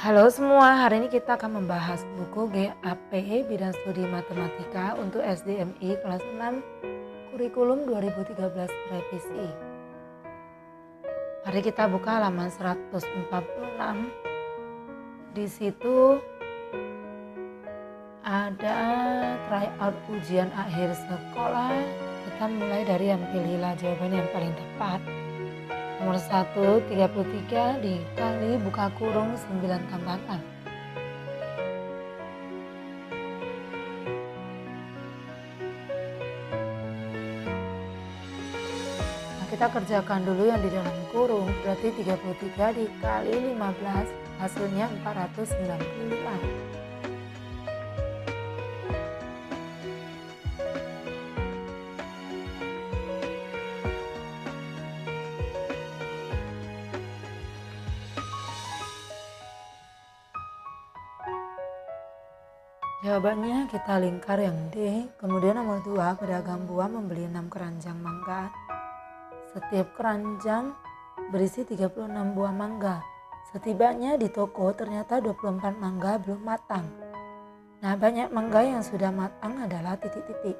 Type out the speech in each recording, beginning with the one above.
Halo semua, hari ini kita akan membahas buku GAP Bidang Studi Matematika untuk SDMI kelas 6 Kurikulum 2013 revisi. Mari kita buka halaman 146. Di situ ada tryout ujian akhir sekolah. Kita mulai dari yang pilihlah jawaban yang paling tepat. Nomor 1, 33 dikali buka kurung 9 tambah 6. Nah, kita kerjakan dulu yang di dalam kurung, berarti 33 dikali 15 hasilnya 495. Jawabannya kita lingkar yang D. Kemudian nomor 2, pedagang buah membeli 6 keranjang mangga. Setiap keranjang berisi 36 buah mangga. Setibanya di toko ternyata 24 mangga belum matang. Nah, banyak mangga yang sudah matang adalah titik-titik.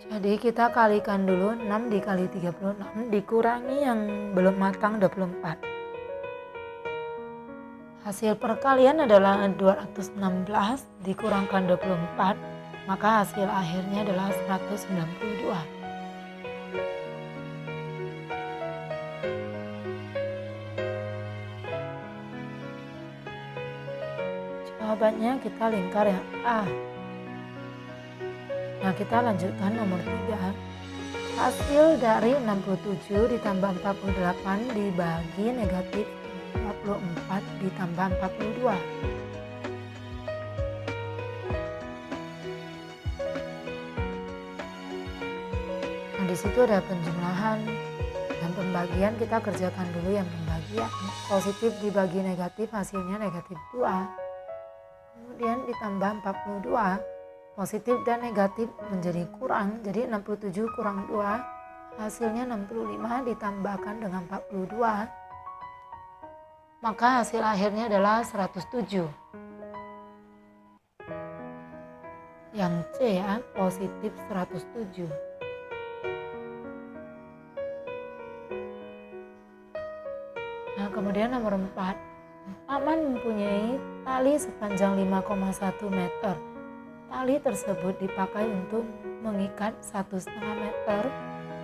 Jadi kita kalikan dulu 6 dikali 36 dikurangi yang belum matang 24. Hasil perkalian adalah 216 dikurangkan 24, maka hasil akhirnya adalah 192. Jawabannya kita lingkar yang A. Nah, kita lanjutkan nomor 3. Hasil dari 67 ditambah 48 dibagi negatif 54 ditambah 42. Nah, di situ ada penjumlahan dan pembagian. Kita kerjakan dulu yang pembagian. Positif dibagi negatif hasilnya negatif 2. Kemudian ditambah 42. Positif dan negatif menjadi kurang. Jadi 67 kurang 2 hasilnya 65 ditambahkan dengan 42. Maka hasil akhirnya adalah 107. Yang C ya, positif 107. Nah, kemudian nomor 4. Paman mempunyai tali sepanjang 5,1 meter. Tali tersebut dipakai untuk mengikat 1,5 meter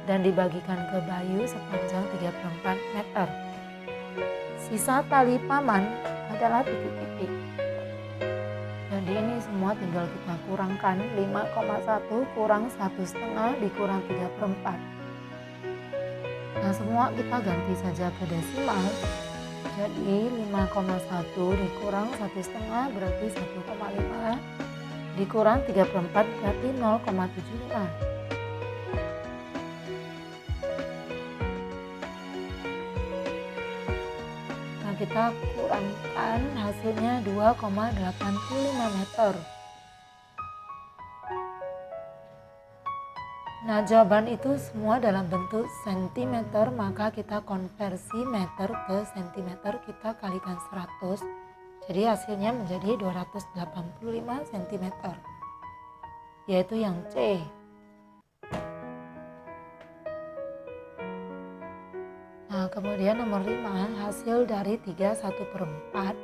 dan dibagikan ke Bayu sepanjang 34 meter. Sisa tali paman adalah titik-titik. Jadi ini semua tinggal kita kurangkan. 5,1 kurang 1,5 dikurang 3/4. Nah, semua kita ganti saja ke desimal. Jadi 5,1 dikurang 1,5 berarti 1,5 dikurang 3/4 berarti 0,75. Kita kurangkan hasilnya 2,85 meter. Nah, jawaban itu semua dalam bentuk sentimeter, maka kita konversi meter ke sentimeter, kita kalikan 100. Jadi hasilnya menjadi 285 cm. Yaitu yang C. Nah, kemudian nomor 5, hasil dari 31/4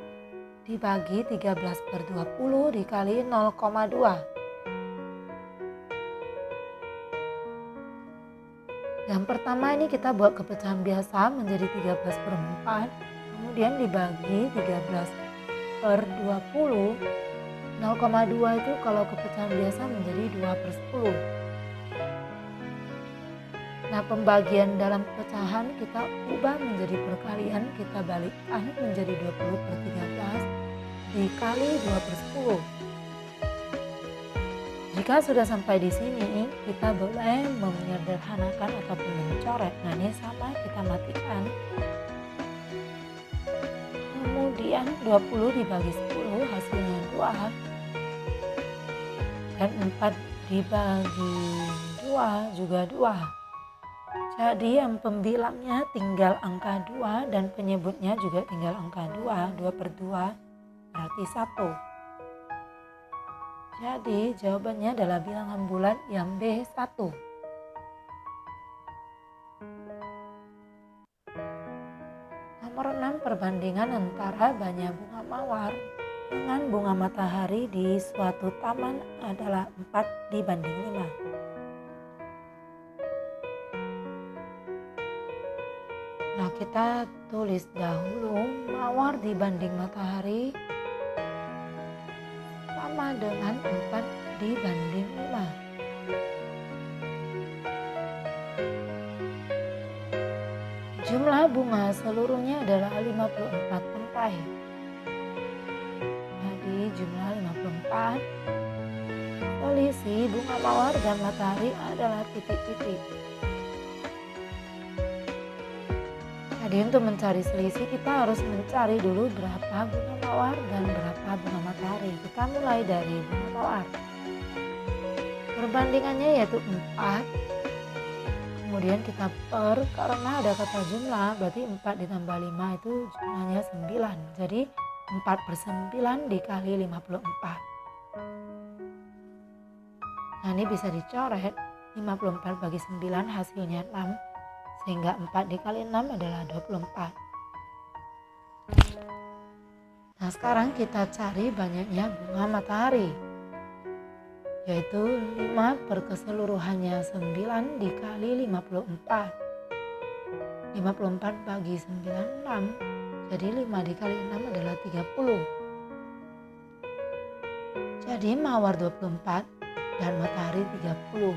dibagi 13/20 dikali 0,2. Yang pertama ini kita buat kepecahan biasa menjadi 13/4, kemudian dibagi 13/20. 0,2 itu kalau kepecahan biasa menjadi 2/10. Nah, pembagian dalam pecahan kita ubah menjadi perkalian, kita balikkan menjadi 20/13 dikali 2/10. Jika sudah sampai di sini, kita boleh menyederhanakan ataupun mencoret. Nah, ini sama, kita matikan. Kemudian 20 dibagi 10 hasilnya 2. Dan 4 dibagi 2 juga 2. Jadi yang pembilangnya tinggal angka 2 dan penyebutnya juga tinggal angka 2. 2 per 2 berarti 1. Jadi jawabannya adalah bilangan bulat yang B1. Nomor 6, perbandingan antara banyak bunga mawar dengan bunga matahari di suatu taman adalah 4 dibanding 5. Nah, kita tulis dahulu mawar dibanding matahari sama dengan 4 dibanding 5. Jumlah bunga seluruhnya adalah 54 pentai. Jadi jumlah 54. Selisih bunga mawar dan matahari adalah titik-titik. Jadi untuk mencari selisih kita harus mencari dulu berapa bunga mawar dan berapa bunga matahari. Kita mulai dari bunga mawar. Perbandingannya yaitu 4. Kemudian kita per, karena ada kata jumlah berarti 4 ditambah 5 itu jumlahnya 9. Jadi 4 per 9 dikali 54. Nah, ini bisa dicoret. 54 bagi 9 hasilnya 6. Sehingga 4 dikali 6 adalah 24. Nah, sekarang kita cari banyaknya bunga matahari. Yaitu 5 per keseluruhannya 9 dikali 54. 54 bagi 9, 6. Jadi 5 dikali 6 adalah 30. Jadi mawar 24 dan matahari 30.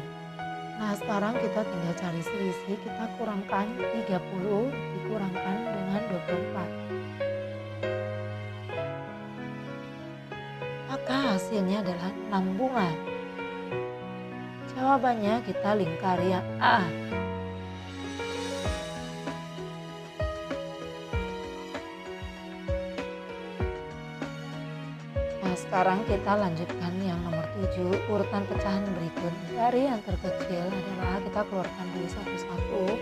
Nah, sekarang kita tinggal cari selisih. Kita kurangkan 30 dikurangkan dengan 24. Maka hasilnya adalah 6 bunga. Jawabannya kita lingkari yang A. Nah, sekarang kita lanjutkan yang nomor 7. Urutan pecahan berikut. Dari yang terkecil adalah kita keluarkan dulu satu-satu.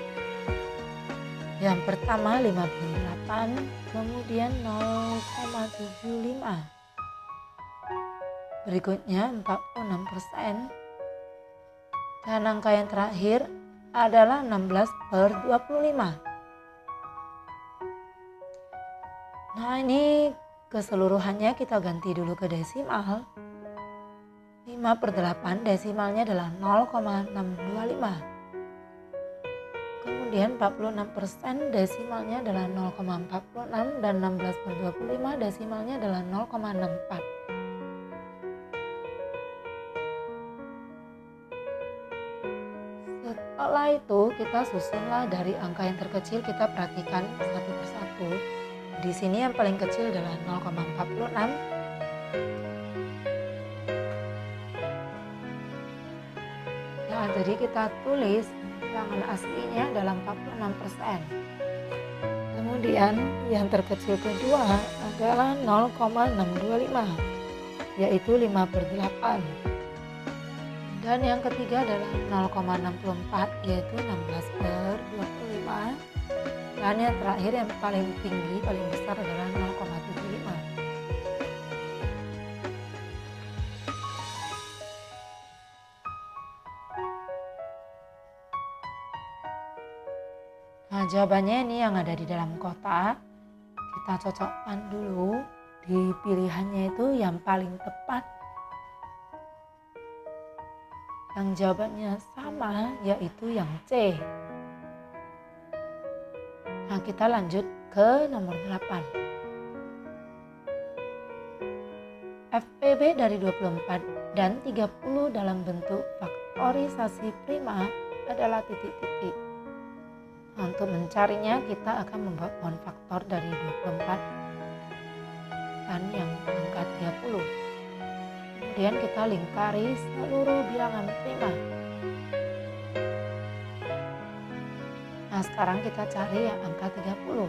Yang pertama 58, kemudian 0,75. Berikutnya 46%. Dan angka yang terakhir adalah 16 per 25. Nah, ini keseluruhannya kita ganti dulu ke desimal. 5 per 8 desimalnya adalah 0,625. Kemudian 46% desimalnya adalah 0,46 dan 16 per 25 desimalnya adalah 0,64. Setelah itu kita susunlah dari angka yang terkecil, kita perhatikan satu persatu. Di sini yang paling kecil adalah 0,46. Ya, jadi kita tulis bilangan aslinya dalam 46%. Kemudian yang terkecil kedua adalah 0,625, yaitu 5 per 8. Dan yang ketiga adalah 0,64, yaitu 16 per 25. Dan yang terakhir yang paling tinggi, paling besar adalah 0,75. Nah, jawabannya ini yang ada di dalam kotak. Kita cocokkan dulu di pilihannya itu yang paling tepat. Yang jawabannya sama, yaitu yang C. Nah, kita lanjut ke nomor 8. FPB dari 24 dan 30 dalam bentuk faktorisasi prima adalah titik-titik. Nah, untuk mencarinya kita akan membuat pohon faktor dari 24 dan yang angka 30. Kemudian kita lingkari seluruh bilangan prima. Nah, sekarang kita cari yang angka 30.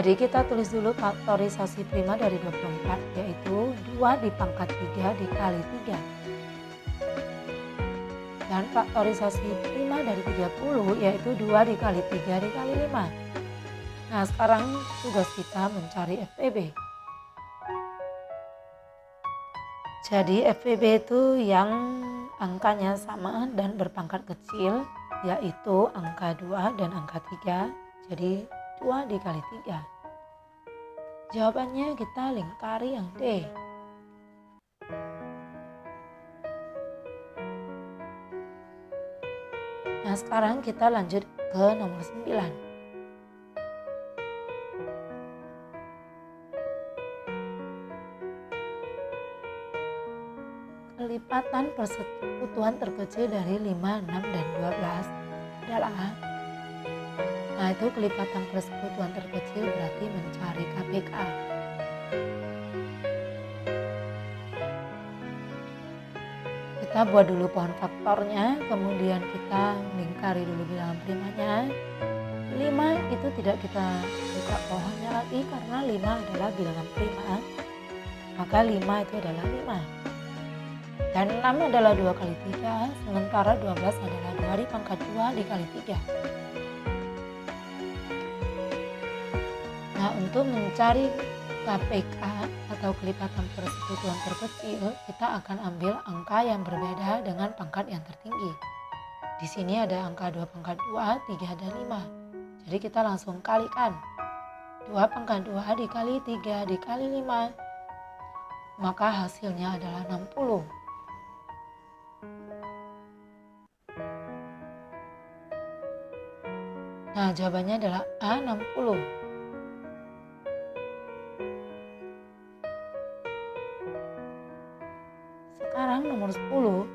Jadi kita tulis dulu faktorisasi prima dari 24, yaitu 2 di pangkat 3 dikali 3. Dan faktorisasi prima dari 30 yaitu 2 dikali 3 dikali 5. Nah, sekarang tugas kita mencari FPB. Jadi FPB itu yang angkanya sama dan berpangkat kecil, yaitu angka 2 dan angka 3. Jadi 2 dikali 3. Jawabannya kita lingkari yang D. Nah, sekarang kita lanjut ke nomor 9. Kelipatan persekutuan terkecil dari 5, 6, dan 12 adalah, nah itu kelipatan persekutuan terkecil berarti mencari KPK. Kita buat dulu pohon faktornya, kemudian kita lingkari dulu bilangan primanya. 5 itu tidak kita buka pohonnya lagi karena 5 adalah bilangan prima, maka 5 itu adalah 5. Dan 6 adalah 2 kali 3, sementara 12 adalah 2 di pangkat 2 dikali 3. Nah, untuk mencari KPK atau kelipatan persekutuan terkecil, kita akan ambil angka yang berbeda dengan pangkat yang tertinggi. Di sini ada angka 2 pangkat 2, 3, dan 5. Jadi kita langsung kalikan. 2 pangkat 2 dikali 3 dikali 5, maka hasilnya adalah 60. Nah, jawabannya adalah A, 60. Sekarang nomor 10.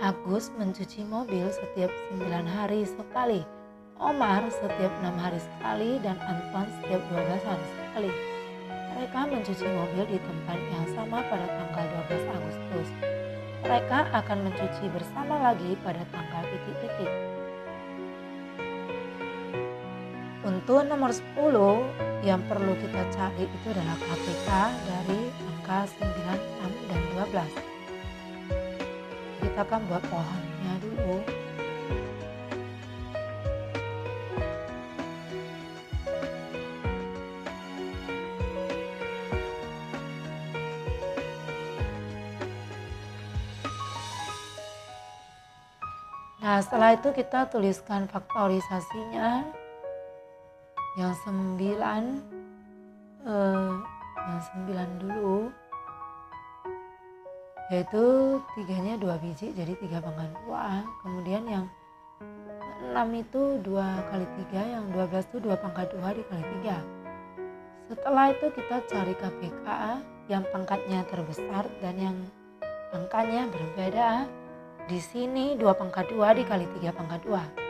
Agus mencuci mobil setiap 9 hari sekali, Omar setiap 6 hari sekali, dan Anton setiap 12 hari sekali. Mereka mencuci mobil di tempat yang sama pada tanggal 12 Agustus. Mereka akan mencuci bersama lagi pada tanggal titik-titik. Untuk nomor 10 yang perlu kita cari itu adalah KPK dari angka 9, 6, dan 12. Kita akan buat pohonnya dulu. Nah, setelah itu kita tuliskan faktorisasinya. Yang 9 dulu, yaitu 3-nya 2 biji jadi 3 pangkat 2. Kemudian yang 6 itu 2 kali 3, yang 12 itu 2 pangkat 2 dikali 3. Setelah itu kita cari KPK yang pangkatnya terbesar dan yang angkanya berbeda. Di sini 2 pangkat 2 dikali 3 pangkat 2.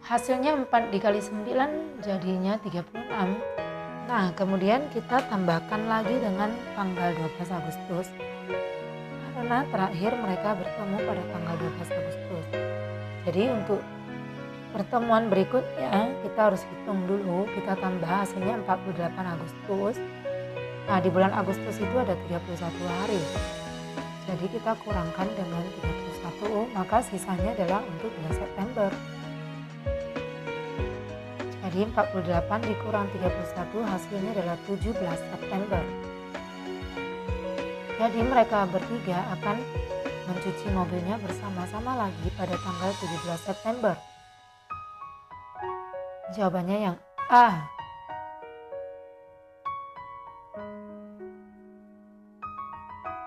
Hasilnya 4 dikali 9 jadinya 36. Nah, kemudian kita tambahkan lagi dengan tanggal 12 Agustus. Karena terakhir mereka bertemu pada tanggal 12 Agustus. Jadi untuk pertemuan berikutnya kita harus hitung dulu. Kita tambah hasilnya 48 Agustus. Nah, di bulan Agustus itu ada 31 hari. Jadi kita kurangkan dengan 31, maka sisanya adalah untuk bulan September. Jadi 48 dikurang 31 hasilnya adalah 17 September. Jadi mereka bertiga akan mencuci mobilnya bersama-sama lagi pada tanggal 17 September. Jawabannya yang A.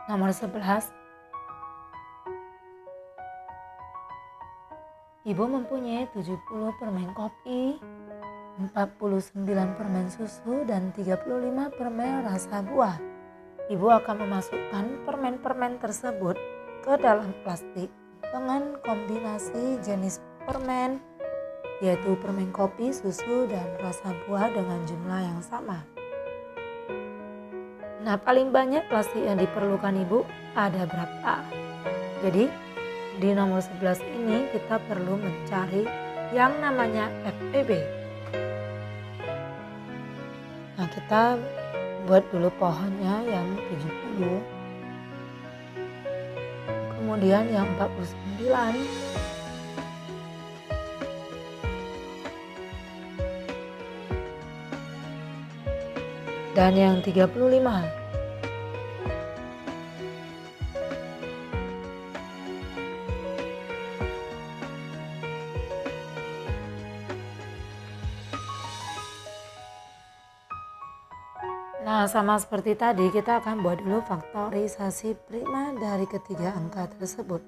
Nomor 11. Ibu mempunyai 70 permen kopi, 49 permen susu, dan 35 permen rasa buah. Ibu akan memasukkan permen-permen tersebut ke dalam plastik dengan kombinasi jenis permen, yaitu permen kopi, susu, dan rasa buah dengan jumlah yang sama. Nah, paling banyak plastik yang diperlukan ibu ada berapa? Jadi di nomor 11 ini kita perlu mencari yang namanya FEB. Nah, kita buat dulu pohonnya yang 70, kemudian yang 49, dan yang 35. Nah, sama seperti tadi, kita akan buat dulu faktorisasi prima dari ketiga angka tersebut.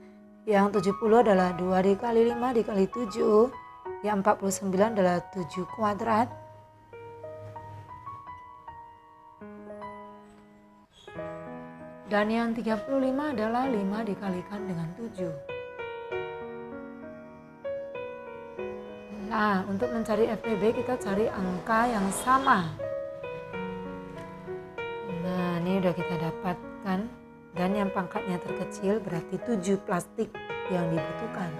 Yang 70 adalah 2 dikali 5 dikali 7. Yang 49 adalah 7 kuadrat. Dan yang 35 adalah 5 dikalikan dengan 7. Nah, untuk mencari FEB kita cari angka yang sama. Nah, ini udah kita dapatkan, dan yang pangkatnya terkecil berarti 7 plastik yang dibutuhkan.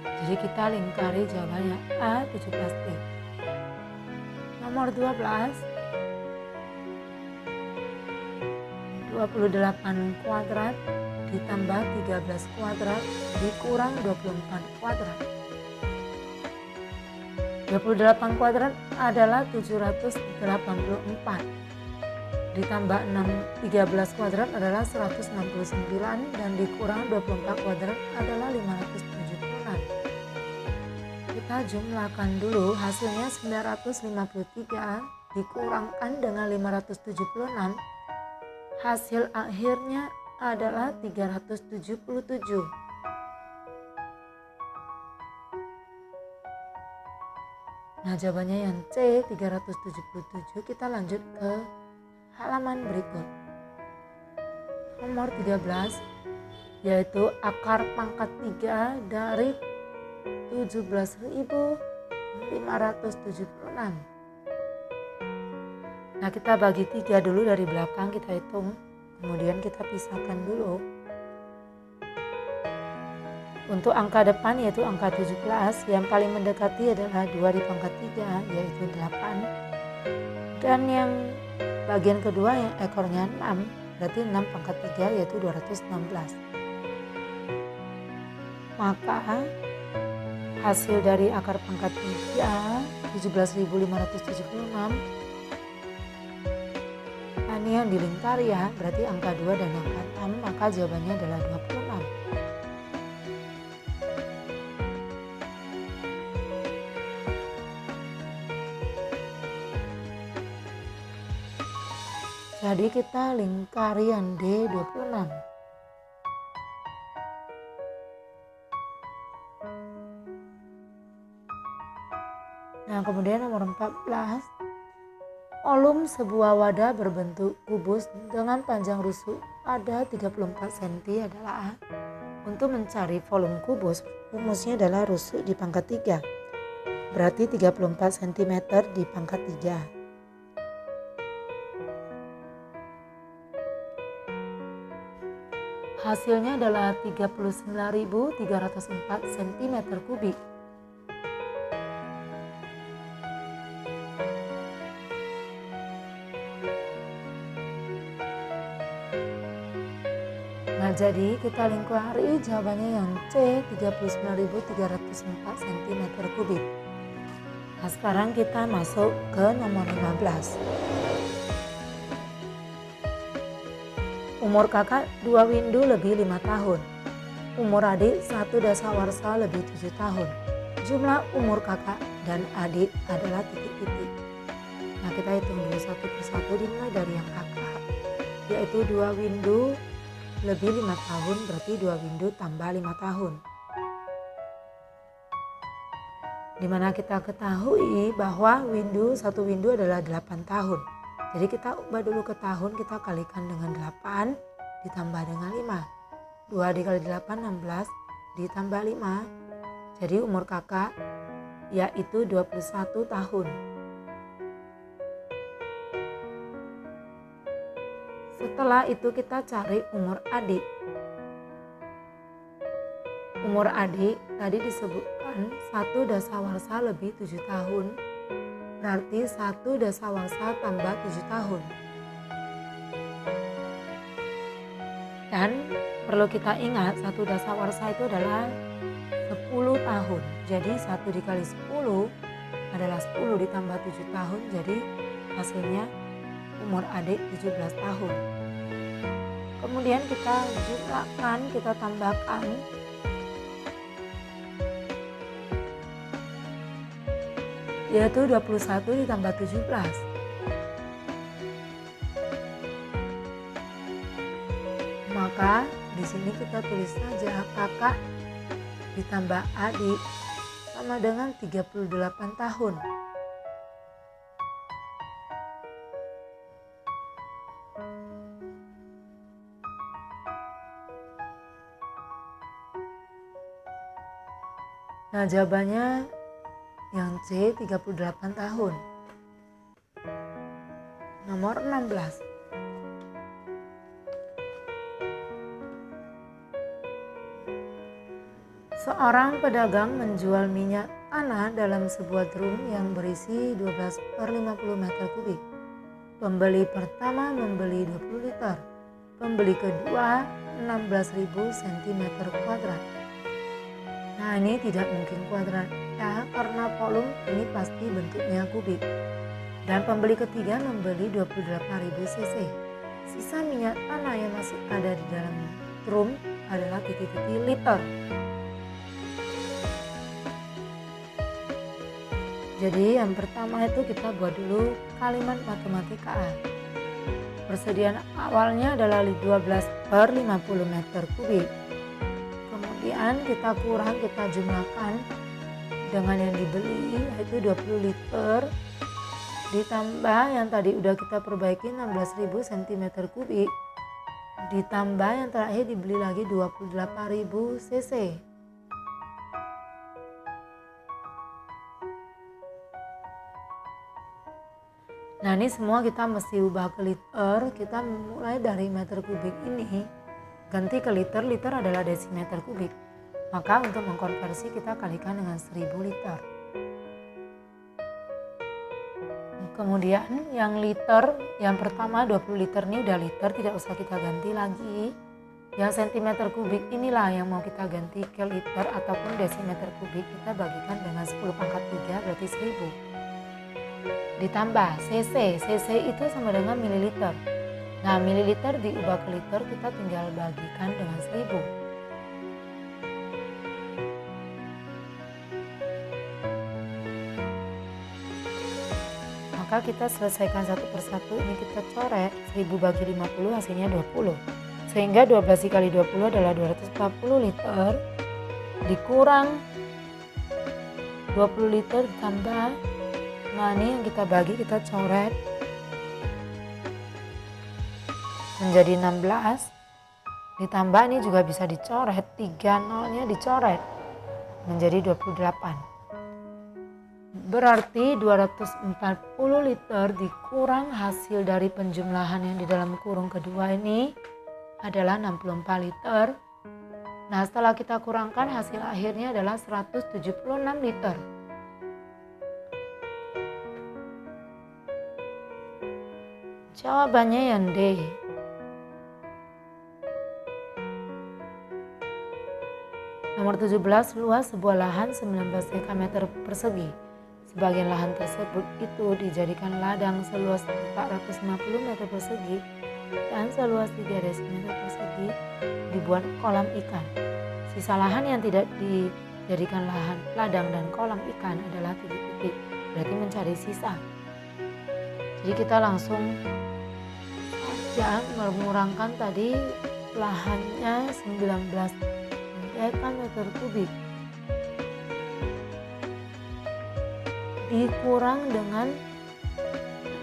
Jadi kita lingkari jawabannya A, 7 plastik. Nomor 12, 28 kuadrat ditambah 13 kuadrat dikurang 24 kuadrat. 28 kuadrat adalah 784, ditambah 13 kuadrat adalah 169, dan dikurang 24 kuadrat adalah 576. Kita jumlahkan dulu, hasilnya 953 dikurangkan dengan 576, hasil akhirnya adalah 377. Nah, jawabannya yang C, 377. Kita lanjut ke halaman berikut. Nomor 13, yaitu akar pangkat 3 dari 17.576. Nah, kita bagi 3 dulu dari belakang, kita hitung. Kemudian kita pisahkan dulu. Untuk angka depan yaitu angka 17, yang paling mendekati adalah 2 di pangkat 3 yaitu 8. Dan yang bagian kedua yang ekornya 6, berarti 6 pangkat 3 yaitu 216. Maka hasil dari akar pangkat 3, 17.576, ini yang dilingkari ya, berarti angka 2 dan angka 6, maka jawabannya adalah 26. Jadi kita lingkari yang D, 26. Nah, kemudian nomor 14. Volum sebuah wadah berbentuk kubus dengan panjang rusuk pada 34 cm adalah A. Untuk mencari volume kubus, rumusnya adalah rusuk di pangkat 3. Berarti 34 cm di pangkat 3. Hasilnya adalah 39.304 cm kubik. Nah, jadi kita lingkari jawabannya yang C, 39.304 cm kubik. Nah, sekarang kita masuk ke nomor 15. Umur kakak 2 windu lebih 5 tahun. Umur adik 1 dasawarsa lebih 7 tahun. Jumlah umur kakak dan adik adalah titik-titik. Nah, kita hitung dulu satu persatu, dimulai dari yang kakak, yaitu 2 windu lebih 5 tahun, berarti 2 windu tambah 5 tahun. Dimana kita ketahui bahwa satu windu adalah 8 tahun. Jadi kita ubah dulu ke tahun, kita kalikan dengan 8 ditambah dengan 5. 2 dikali 8, 16 ditambah 5. Jadi umur kakak yaitu 21 tahun. Setelah itu kita cari umur adik. umur adik tadi disebutkan 1 dasawarsa lebih 7 tahun, berarti 1 dasawarsa tambah 7 tahun. Dan perlu kita ingat 1 dasawarsa itu adalah 10 tahun. Jadi 1 dikali 10 adalah 10 ditambah 7 tahun, jadi hasilnya umur adik 17 tahun. Kemudian kita jumlahkan, kita tambahkan. Yaitu 21 ditambah 17. Maka di sini kita tulis saja kakak ditambah adik sama dengan 38 tahun. Nah, jawabannya yang C 38 tahun. Nomor 16. Seorang pedagang menjual minyak tanah dalam sebuah drum yang berisi 12/50 meter kubik. Pembeli pertama membeli 20 liter. Pembeli kedua 16.000 cm kuadrat. Nah, ini tidak mungkin kuadrat ya, karena volume ini pasti bentuknya kubik. Dan pembeli ketiga membeli 28.000 cc. Sisa minyak tanah yang masih ada di dalam drum adalah titik-titik liter. Jadi yang pertama itu kita buat dulu kalimat matematika. Persediaan awalnya adalah 12/50 meter kubik. Kemudian kita kurang, kita jumlahkan dengan yang dibeli yaitu 20 liter ditambah yang tadi udah kita perbaiki 16.000 cm kubik ditambah yang terakhir dibeli lagi 28.000 cc. Nah, ini semua kita mesti ubah ke liter. Kita mulai dari meter kubik ini ganti ke liter. Liter adalah desimeter kubik. Maka untuk mengkonversi kita kalikan dengan 1000 liter. Kemudian yang liter, yang pertama 20 liter ini udah liter, tidak usah kita ganti lagi. Yang sentimeter kubik inilah yang mau kita ganti ke liter ataupun desimeter kubik. Kita bagikan dengan 10⁻³ berarti 1000. Ditambah cc, cc itu sama dengan mililiter. Nah, mililiter diubah ke liter, kita tinggal bagikan dengan 1000. Maka kita selesaikan satu persatu. Ini kita coret 1000 bagi 50 hasilnya 20. Sehingga 12 dikali 20 adalah 240 liter dikurang 20 liter ditambah. Nah, ini yang kita bagi, kita coret menjadi 16 ditambah ini juga bisa dicoret, 3 nolnya dicoret menjadi 28. Berarti 240 liter dikurang hasil dari penjumlahan yang di dalam kurung kedua ini adalah 64 liter. Nah, setelah kita kurangkan hasil akhirnya adalah 176 liter. Jawabannya yang D. Nomor 17, luas sebuah lahan 19 dm persegi. Sebagian lahan tersebut itu dijadikan ladang seluas 450 meter persegi dan seluas 3 desimeter persegi dibuat kolam ikan. Sisa lahan yang tidak dijadikan ladang dan kolam ikan adalah titik-titik, berarti mencari sisa. Jadi kita langsung mengurangkan tadi lahannya 19 meter kubik dikurang dengan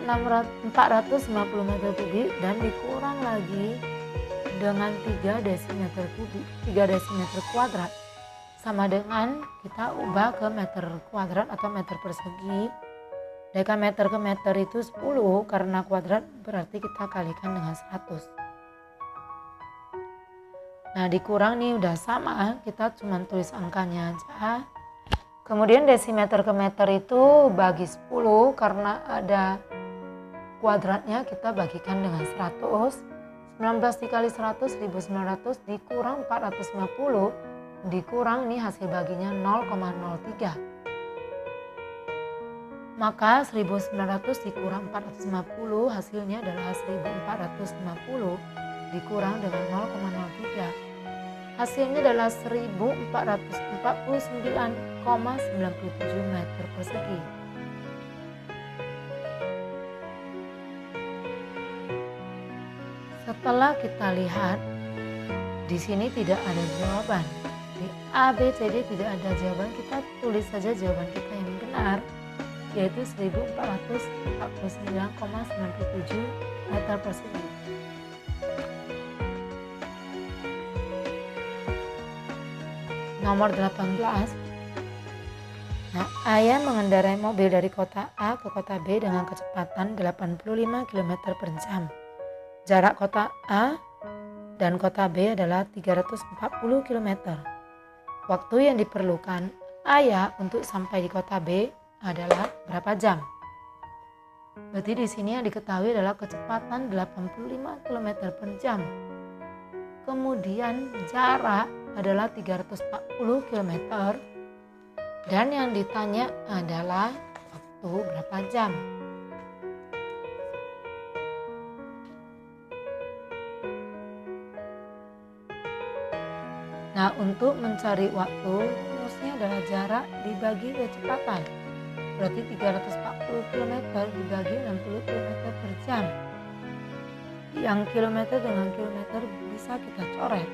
450 meter kubik dan dikurang lagi dengan 3 desimeter kubik, 3 desimeter kuadrat sama dengan kita ubah ke meter kuadrat atau meter persegi. Dekameter ke meter itu 10, karena kuadrat berarti kita kalikan dengan 100. Nah dikurang nih udah sama, kita cuma tulis angkanya aja. Kemudian desimeter ke meter itu bagi 10 karena ada kuadratnya, kita bagikan dengan 100. 19 dikali 100, 1900 dikurang 450, dikurang nih hasil baginya 0,03. Maka 1900 dikurang 450 hasilnya adalah 1450 dikurang dengan 0,03. Hasilnya adalah 1449,97 meter persegi. Setelah kita lihat, di sini tidak ada jawaban. Di A, B, C, D tidak ada jawaban, kita tulis saja jawaban kita yang benar, yaitu 1449,97 meter persegi. Nomor 18. Nah, ayah mengendarai mobil dari kota A ke kota B dengan kecepatan 85 km per jam. Jarak kota A dan kota B adalah 340 km. Waktu yang diperlukan ayah untuk sampai di kota B adalah berapa jam? Berarti di sini yang diketahui adalah kecepatan 85 km per jam. Kemudian jarak adalah 340 km dan yang ditanya adalah waktu berapa jam. Nah, untuk mencari waktu rumusnya adalah jarak dibagi kecepatan. Berarti 340 km dibagi 60 km per jam. Yang kilometer dengan kilometer bisa kita coret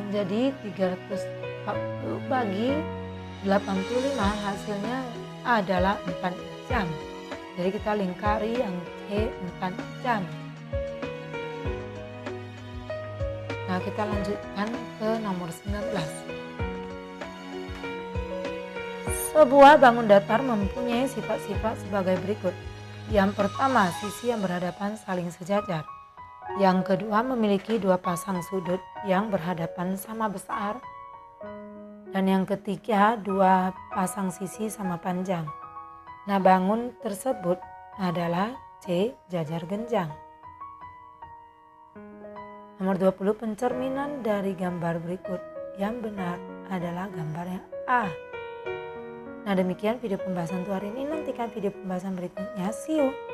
menjadi 340 bagi 85, hasilnya adalah 4 jam. Jadi kita lingkari yang C 4 jam. Nah, kita lanjutkan ke nomor 19. Sebuah bangun datar mempunyai sifat-sifat sebagai berikut. Yang pertama, sisi yang berhadapan saling sejajar. Yang kedua, memiliki dua pasang sudut yang berhadapan sama besar. Dan yang ketiga, dua pasang sisi sama panjang. Nah, bangun tersebut adalah C, jajar genjang. Nomor 20, pencerminan dari gambar berikut. Yang benar adalah gambar yang A. Nah, demikian video pembahasan untuk hari ini. Nantikan video pembahasan berikutnya. See you.